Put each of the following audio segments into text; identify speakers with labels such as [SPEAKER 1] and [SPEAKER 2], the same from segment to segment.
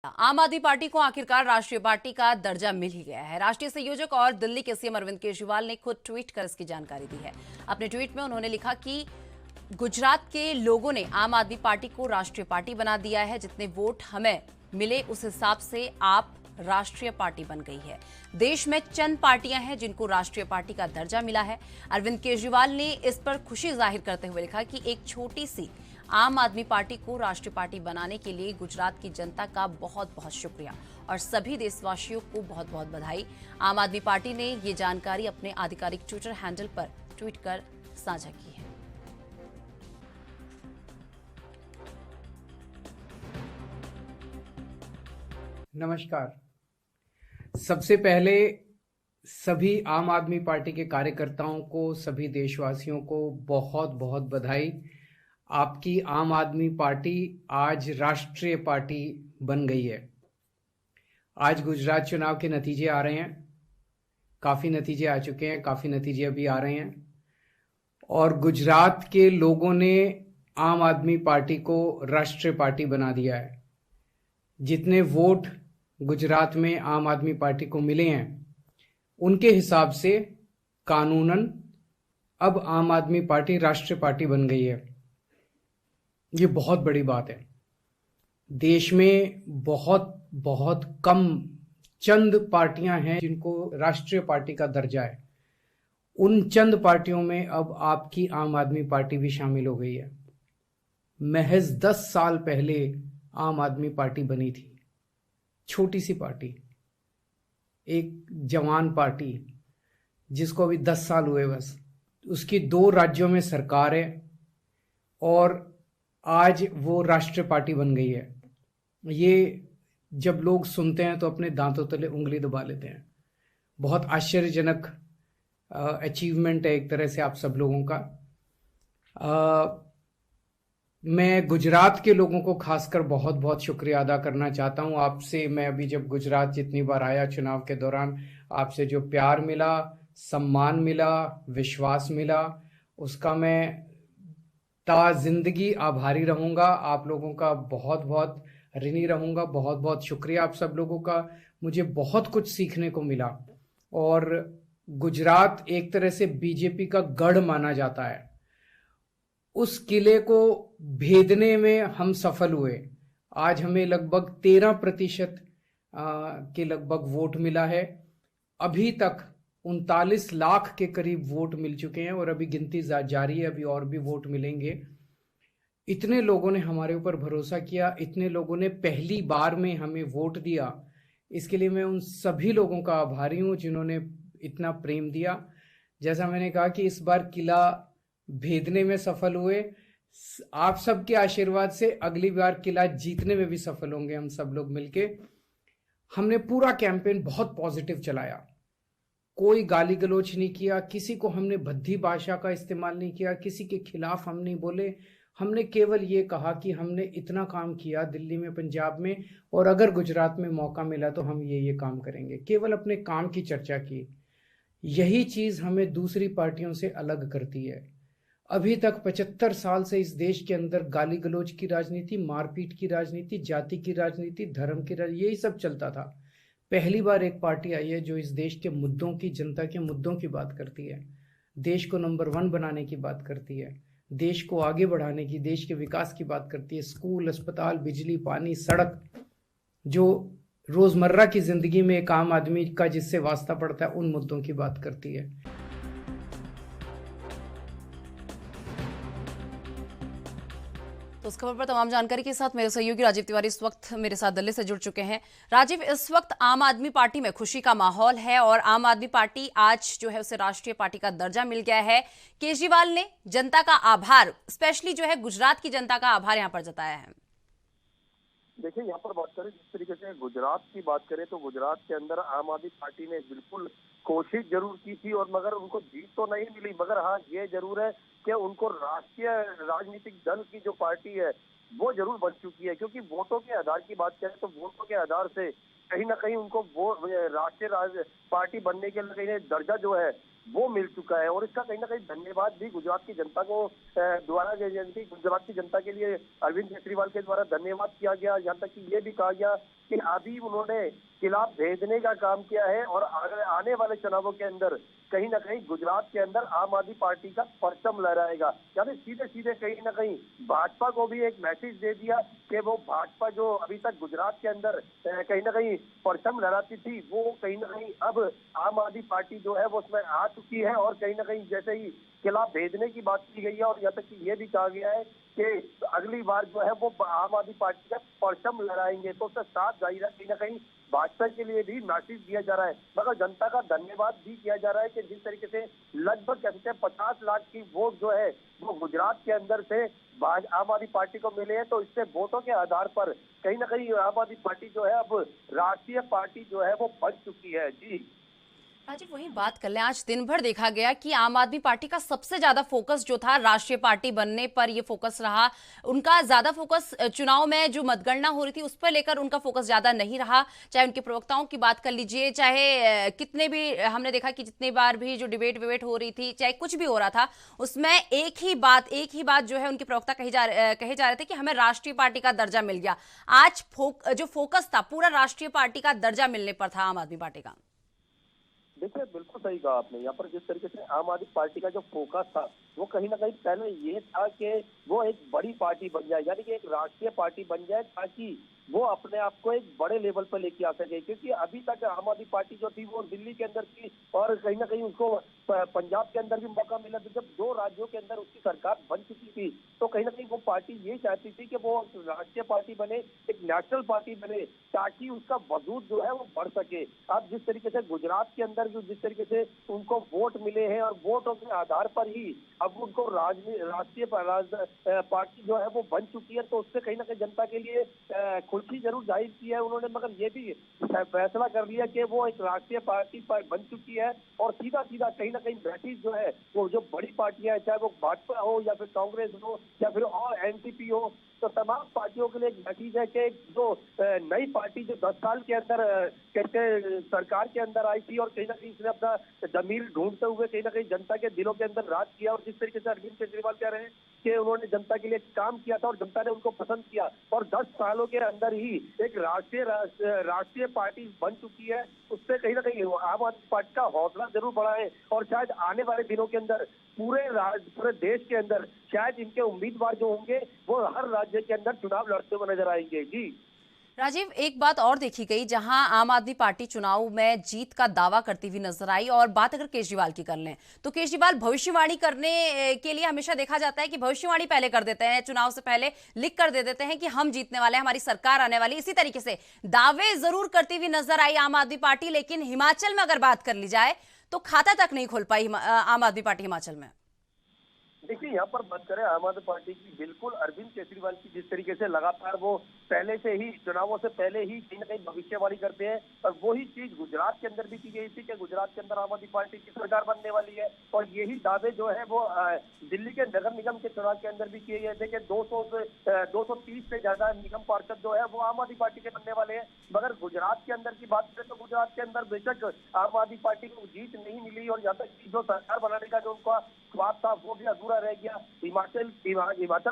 [SPEAKER 1] आम आदमी पार्टी को आखिरकार राष्ट्रीय पार्टी का दर्जा मिल ही गया है। राष्ट्रीय संयोजक और दिल्ली के सीएम अरविंद केजरीवाल ने खुद ट्वीट कर इसकी जानकारी दी है। अपने ट्वीट में उन्होंने लिखा कि गुजरात के लोगों ने आम आदमी पार्टी को राष्ट्रीय पार्टी बना दिया है। जितने वोट हमें मिले उस हिसाब से आप राष्ट्रीय पार्टी बन गई है। देश में चंद पार्टियां हैं जिनको राष्ट्रीय पार्टी का दर्जा मिला है। अरविंद केजरीवाल ने इस पर खुशी जाहिर करते हुए लिखा कि एक छोटी सी आम आदमी पार्टी को राष्ट्रीय पार्टी बनाने के लिए गुजरात की जनता का बहुत बहुत शुक्रिया और सभी देशवासियों को बहुत बहुत बधाई। आम आदमी पार्टी ने ये जानकारी अपने आधिकारिक ट्विटर हैंडल पर ट्वीट कर साझा की है।
[SPEAKER 2] नमस्कार। सबसे पहले सभी आम आदमी पार्टी के कार्यकर्ताओं को, सभी देशवासियों को बहुत बहुत बधाई। आपकी आम आदमी पार्टी आज राष्ट्रीय पार्टी बन गई है। आज गुजरात चुनाव के नतीजे आ रहे हैं। काफ़ी नतीजे आ चुके हैं, काफ़ी नतीजे अभी आ रहे हैं और गुजरात के लोगों ने आम आदमी पार्टी को राष्ट्रीय पार्टी बना दिया है। जितने वोट गुजरात में आम आदमी पार्टी को मिले हैं उनके हिसाब से कानूनन अब आम आदमी पार्टी राष्ट्रीय पार्टी बन गई है। ये बहुत बड़ी बात है। देश में बहुत बहुत कम चंद पार्टियां हैं जिनको राष्ट्रीय पार्टी का दर्जा है। उन चंद पार्टियों में अब आपकी आम आदमी पार्टी भी शामिल हो गई है। महज 10 साल पहले आम आदमी पार्टी बनी थी। छोटी सी पार्टी, एक जवान पार्टी जिसको अभी 10 साल हुए बस। उसकी 2 राज्यों में सरकार है और आज वो राष्ट्रीय पार्टी बन गई है। ये जब लोग सुनते हैं तो अपने दांतों तले उंगली दबा लेते हैं। बहुत आश्चर्यजनक अचीवमेंट है एक तरह से आप सब लोगों का। मैं गुजरात के लोगों को खासकर बहुत बहुत शुक्रिया अदा करना चाहता हूँ आपसे। मैं अभी जब गुजरात जितनी बार आया चुनाव के दौरान, आपसे जो प्यार मिला, सम्मान मिला, विश्वास मिला, उसका मैं जिंदगी आभारी रहूंगा। आप लोगों का बहुत बहुत ऋणी रहूंगा। बहुत बहुत शुक्रिया आप सब लोगों का। मुझे बहुत कुछ सीखने को मिला और गुजरात एक तरह से बीजेपी का गढ़ माना जाता है। उस किले को भेदने में हम सफल हुए। आज हमें लगभग 13% के लगभग वोट मिला है। अभी तक 39 लाख के करीब वोट मिल चुके हैं और अभी गिनती जारी है। अभी और भी वोट मिलेंगे। इतने लोगों ने हमारे ऊपर भरोसा किया, इतने लोगों ने पहली बार में हमें वोट दिया। इसके लिए मैं उन सभी लोगों का आभारी हूं जिन्होंने इतना प्रेम दिया। जैसा मैंने कहा कि इस बार किला भेदने में सफल हुए। आप सबके आशीर्वाद से अगली बार किला जीतने में भी सफल होंगे हम सब लोग मिलके। हमने पूरा कैंपेन बहुत पॉजिटिव चलाया। कोई गाली गलौज नहीं किया, किसी को हमने भद्दी भाषा का इस्तेमाल नहीं किया, किसी के खिलाफ हम नहीं बोले। हमने केवल ये कहा कि हमने इतना काम किया दिल्ली में, पंजाब में, और अगर गुजरात में मौका मिला तो हम ये काम करेंगे। केवल अपने काम की चर्चा की। यही चीज हमें दूसरी पार्टियों से अलग करती है। अभी तक 75 साल से इस देश के अंदर गाली गलौज की राजनीति, मारपीट की राजनीति, जाति की राजनीति, धर्म की राजनीति, यही सब चलता था। पहली बार एक पार्टी आई है जो इस देश के मुद्दों की, जनता के मुद्दों की बात करती है, देश को नंबर 1 बनाने की बात करती है, देश को आगे बढ़ाने की, देश के विकास की बात करती है। स्कूल, अस्पताल, बिजली, पानी, सड़क, जो रोजमर्रा की जिंदगी में एक आम आदमी का जिससे वास्ता पड़ता है, उन मुद्दों की बात करती है।
[SPEAKER 1] तो इस खबर पर तमाम जानकारी के साथ मेरे सहयोगी राजीव तिवारी इस वक्त मेरे साथ दिल्ली से जुड़ चुके हैं। राजीव, इस वक्त आम आदमी पार्टी में खुशी का माहौल है और आम आदमी पार्टी आज जो है उसे राष्ट्रीय पार्टी का दर्जा मिल गया है। केजरीवाल ने जनता का आभार, स्पेशली जो है गुजरात की जनता का आभार यहाँ पर जताया है।
[SPEAKER 3] देखिए, यहाँ पर बात करें जिस तरीके से गुजरात की बात करें तो गुजरात के अंदर आम आदमी पार्टी ने बिल्कुल कोशिश जरूर की थी और मगर उनको जीत तो नहीं मिली, मगर हाँ ये जरूर है कि उनको राष्ट्रीय राजनीतिक दल की जो पार्टी है वो जरूर बन चुकी है। क्योंकि वोटों के आधार की बात करें तो वोटों के आधार से कहीं ना कहीं उनको वो राष्ट्रीय पार्टी बनने के लिए दर्जा जो है वो मिल चुका है और इसका कहीं ना कहीं धन्यवाद भी गुजरात की जनता को द्वारा गुजरात की जनता के लिए अरविंद केजरीवाल के द्वारा धन्यवाद किया गया। यहाँ तक कि ये भी कहा गया कि अभी उन्होंने किला भेजने का काम किया है और आने वाले चुनावों के अंदर कहीं ना कहीं गुजरात के अंदर आम आदमी पार्टी का परचम लहराएगा। यानी सीधे सीधे कहीं ना कहीं भाजपा को भी एक मैसेज दे दिया कि वो भाजपा जो अभी तक गुजरात के अंदर कहीं ना कहीं परचम लहराती थी, वो कहीं ना कहीं अब आम आदमी पार्टी जो है वो उसमें आ चुकी है। और कहीं ना कहीं जैसे ही किला भेजने की बात की गई है और यहाँ तक कि ये भी कहा गया है कि अगली बार जो है वो आम आदमी पार्टी का परचम लहराएंगे, तो उसका साथ जाहिर है कहीं ना कहीं भाजपा के लिए भी मैसेज दिया जा रहा है। मगर जनता का धन्यवाद भी किया जा रहा है कि जिस तरीके से लगभग कहते हैं 50 लाख की वोट जो है वो गुजरात के अंदर से आम आदमी पार्टी को मिले हैं, तो इससे वोटों के आधार पर कहीं ना कहीं आम आदमी पार्टी जो है अब राष्ट्रीय पार्टी जो है वो बन चुकी है। जी
[SPEAKER 1] राजीव, वही बात कर लें, आज दिन भर देखा गया कि आम आदमी पार्टी का सबसे ज्यादा फोकस जो था राष्ट्रीय पार्टी बनने पर ये फोकस रहा। उनका ज्यादा फोकस चुनाव में जो मतगणना हो रही थी उस पर लेकर उनका फोकस ज्यादा नहीं रहा। चाहे उनके प्रवक्ताओं की बात कर लीजिए, चाहे कितने भी हमने देखा कि जितनी बार भी जो डिबेट विबेट हो रही थी, चाहे कुछ भी हो रहा था, उसमें एक ही बात जो है उनके प्रवक्ता कहे जा रहे थे कि हमें राष्ट्रीय पार्टी का दर्जा मिल गया। आज जो फोकस था पूरा राष्ट्रीय पार्टी का दर्जा मिलने पर था आम आदमी पार्टी का।
[SPEAKER 3] देखिए, बिल्कुल सही कहा आपने। यहाँ पर जिस तरीके से आम आदमी पार्टी का जो फोकस था वो कहीं ना कहीं पहले ये था कि वो एक बड़ी पार्टी बन जाए, यानी कि एक राष्ट्रीय पार्टी बन जाए, ताकि वो अपने आप को एक बड़े लेवल पर लेके आ सके। क्योंकि अभी तक आम आदमी पार्टी जो थी वो दिल्ली के अंदर थी और कहीं ना कहीं उसको पंजाब के अंदर भी मौका मिला था। जब 2 राज्यों के अंदर उसकी सरकार बन चुकी थी तो कहीं ना कहीं वो पार्टी ये चाहती थी कि वो राष्ट्रीय पार्टी बने, एक नेशनल पार्टी बने, ताकि उसका वजूद जो है वो बढ़ सके। अब जिस तरीके से गुजरात के अंदर जो जिस तरीके से उनको वोट मिले हैं और वोटों के आधार पर ही अब उनको राष्ट्रीय पार्टी जो है वो बन चुकी है, तो उससे कहीं ना कहीं जनता के लिए खुशी जरूर जाहिर की है उन्होंने। मगर ये भी फैसला कर लिया कि वो एक राष्ट्रीय पार्टी बन चुकी है और सीधा सीधा कहीं ना कहीं मैसेज जो है वो जो बड़ी पार्टियां हैं, चाहे वो भाजपा हो या फिर कांग्रेस हो या फिर और एनसीपी हो, तो तमाम पार्टियों के लिए एक मैसेज है कि जो नई पार्टी जो 10 साल के अंदर कहते सरकार के अंदर आई थी और कहीं ना कहीं इसने अपना जमीर ढूंढते हुए कहीं ना कहीं जनता के दिलों के अंदर राज किया। और जिस तरीके से अरविंद केजरीवाल कह रहे हैं कि उन्होंने जनता के लिए काम किया था और जनता ने उनको पसंद किया और 10 सालों के अंदर ही एक राष्ट्रीय पार्टी बन चुकी है, उससे कहीं ना कहीं आम आदमी पार्टी का हौसला जरूर बढ़ा है। और शायद आने वाले दिनों के अंदर पूरे देश के अंदर शायद इनके उम्मीदवार जो होंगे वो हर राज्य के अंदर चुनाव लड़ते हुए नजर आएंगे। जी
[SPEAKER 1] राजीव, एक बात और देखी गई जहां आम आदमी पार्टी चुनाव में जीत का दावा करती हुई नजर आई। और बात अगर केजरीवाल की कर लें तो केजरीवाल भविष्यवाणी करने के लिए हमेशा देखा जाता है कि भविष्यवाणी पहले कर देते हैं, चुनाव से पहले लिख कर दे देते हैं कि हम जीतने वाले हैं, हमारी सरकार आने वाली। इसी तरीके से दावे जरूर करती हुई नजर आई आम आदमी पार्टी, लेकिन हिमाचल में अगर बात कर ली जाए तो खाता तक नहीं खोल पाई आम आदमी पार्टी हिमाचल में।
[SPEAKER 3] देखिए, यहाँ पर बात करें आम आदमी पार्टी की, बिल्कुल अरविंद केजरीवाल की जिस तरीके से लगातार वो पहले से ही चुनावों से पहले ही कहीं ना कहीं भविष्यवाणी करते हैं और वही चीज गुजरात के अंदर भी की गई थी कि गुजरात के अंदर आम आदमी पार्टी की सरकार बनने वाली है। और यही दावे जो है वो दिल्ली के नगर निगम के चुनाव के अंदर भी किए गए थे कि 230 से ज्यादा निगम पार्षद जो है वो आम आदमी पार्टी के बनने वाले हैं। मगर गुजरात के अंदर की बात करें तो गुजरात के अंदर बेशक आम आदमी पार्टी को जीत नहीं मिली और यहाँ तक कि जो सरकार बनाने का जो उनका ख्वाब था वो भी अधूरा रह गया। हिमाचल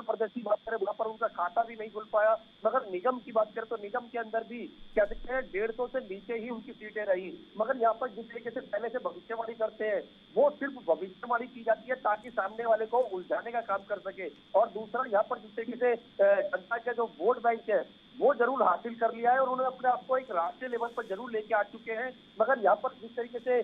[SPEAKER 3] प्रदेश की बात करें, वहां पर उनका खाता भी नहीं खुल पाया। मगर निगम की बात करें तो निगम के अंदर भी क्या कहते हैं 150 से नीचे ही उनकी सीटें रही। मगर यहाँ पर जिस तरीके से पहले से भविष्यवाणी करते हैं वो सिर्फ भविष्यवाणी की जाती है ताकि सामने वाले को उलझाने का काम कर सके। और दूसरा, यहाँ पर जिस तरीके से जनता का जो वोट बैंक है वो जरूर हासिल कर लिया है और उन्होंने अपने आप को एक राष्ट्रीय लेवल पर जरूर लेके आ चुके हैं। मगर यहाँ पर जिस तरीके से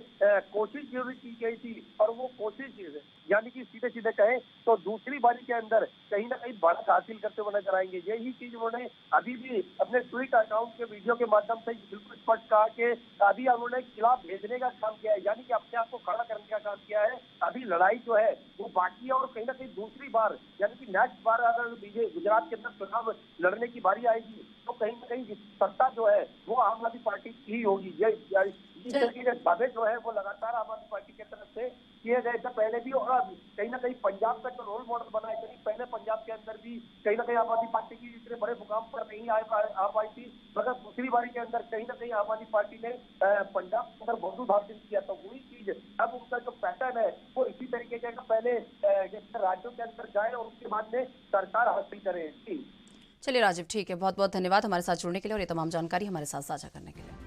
[SPEAKER 3] कोशिश जरूर की गई थी और वो कोशिश यानी कि सीधे सीधे कहें तो दूसरी बारी के अंदर कहीं ना कहीं बढ़त हासिल करते हुए नजर आएंगे। यही चीज उन्होंने अभी भी अपने ट्विटर अकाउंट के वीडियो के माध्यम से बिल्कुल स्पष्ट कहा कि अभी उन्होंने किला भेजने का काम किया है, यानी कि अपने आप को खड़ा करने का काम किया है। अभी लड़ाई जो है वो बाकी है और कहीं ना कहीं दूसरी बार यानी कि नेक्स्ट बार अगर गुजरात के अंदर चुनाव लड़ने की बारी आएगी तो कहीं ना कहीं सत्ता जो है वो आम आदमी पार्टी की ही होगी। इस तरीके के दावे जो है वो लगातार आम आदमी पार्टी की तरफ से किए गए थे पहले भी। और कहीं ना कहीं पंजाब का जो रोल मॉडल बना है, क्योंकि पहले पंजाब के अंदर भी कहीं ना कहीं आम आदमी पार्टी की इतने बड़े मुकाम पर नहीं आ पाई थी। मगर दूसरी बारी के अंदर कहीं ना कहीं आम आदमी पार्टी ने पंजाब के अंदर बहुत हासिल किया। तो वही चीज अब उनका जो पैटर्न है वो इसी तरीके का पहले राज्यों के अंदर जाए और उसके बाद में सरकार हासिल करे।
[SPEAKER 1] चलिए राजीव, ठीक है, बहुत बहुत धन्यवाद हमारे साथ जुड़ने के लिए और ये तमाम जानकारी हमारे साथ साझा करने के लिए।